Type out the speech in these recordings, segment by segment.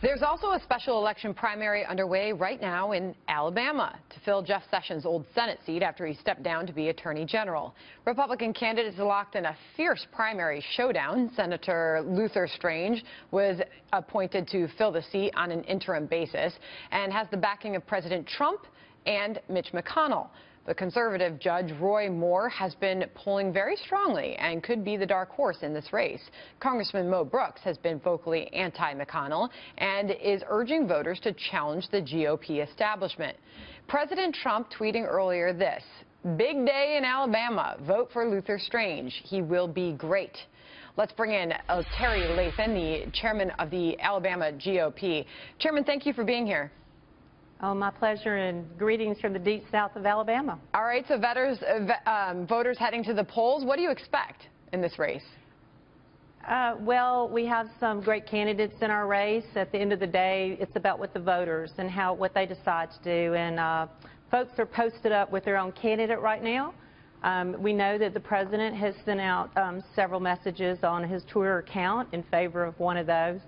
There's also a special election primary underway right now in Alabama to fill Jeff Sessions' old Senate seat after he stepped down to be Attorney General. Republican candidates are locked in a fierce primary showdown. Senator Luther Strange was appointed to fill the seat on an interim basis and has the backing of President Trump and Mitch McConnell. The conservative judge Roy Moore has been polling very strongly and could be the dark horse in this race. Congressman Mo Brooks has been vocally anti-McConnell and is urging voters to challenge the GOP establishment. President Trump tweeting earlier this: "Big day in Alabama. Vote for Luther Strange. He will be great." Let's bring in Terry Lathan, the chairman of the Alabama GOP. Chairman, thank you for being here. Oh, my pleasure, and greetings from the deep south of Alabama. All right, so voters heading to the polls, what do you expect in this race? Well, we have some great candidates in our race. At the end of the day, it's about what the voters and what they decide to do. And folks are posted up with their own candidate right now. We know that the president has sent out several messages on his Twitter account in favor of one of those.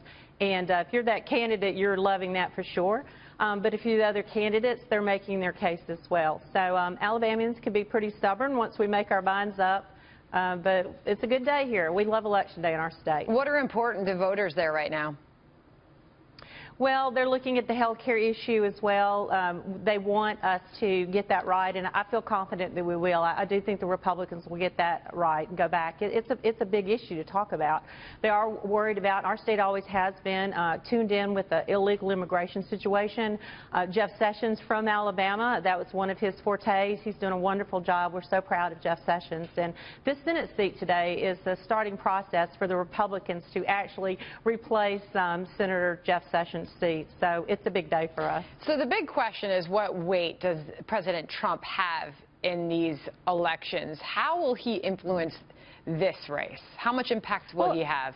And if you're that candidate, you're loving that for sure. But a few other candidates, they're making their case as well. So Alabamians can be pretty stubborn once we make our minds up. But it's a good day here. We love Election Day in our state. What are important to voters there right now? Well, they're looking at the health care issue as well. They want us to get that right, and I feel confident that we will. I do think the Republicans will get that right and go back. It's a big issue to talk about. They are worried about, our state always has been tuned in with the illegal immigration situation. Jeff Sessions from Alabama, that was one of his fortes. He's doing a wonderful job. We're so proud of Jeff Sessions. And this Senate seat today is the starting process for the Republicans to actually replace Senator Jeff Sessions' seat. So it's a big day for us. So the big question is, what weight does President Trump have in these elections? How will he influence this race? How much impact will he have?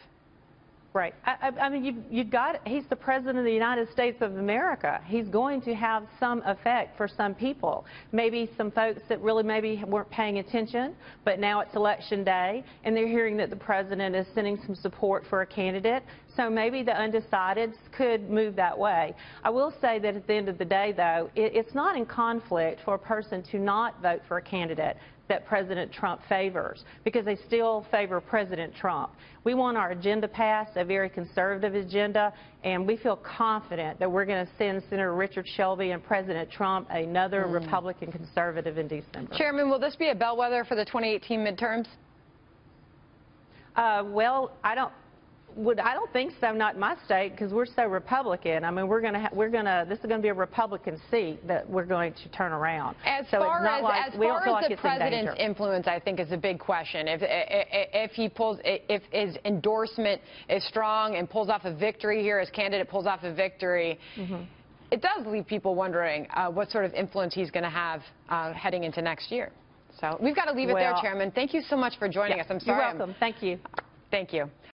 Right. I mean, you've got, he's the president of the United States of America. He's going to have some effect for some people. Maybe some folks that really maybe weren't paying attention, but now it's election day, and they're hearing that the president is sending some support for a candidate. So maybe the undecideds could move that way. I will say that at the end of the day, though, it's not in conflict for a person to not vote for a candidate that President Trump favors, because they still favor President Trump. We want our agenda passed, a very conservative agenda, and we feel confident that we're going to send Senator Richard Shelby and President Trump another Republican conservative in December. Chairman, will this be a bellwether for the 2018 midterms? Well, I don't think so, not in my state, because we're so Republican. I mean, this is going to be a Republican seat that we're going to turn around. As far as the president's influence, I think is a big question. If his endorsement is strong and pulls off a victory here, his candidate pulls off a victory, it does leave people wondering what sort of influence he's going to have heading into next year. So we've got to leave it there, Chairman. Thank you so much for joining us. I'm sorry. You're welcome. Thank you. Thank you.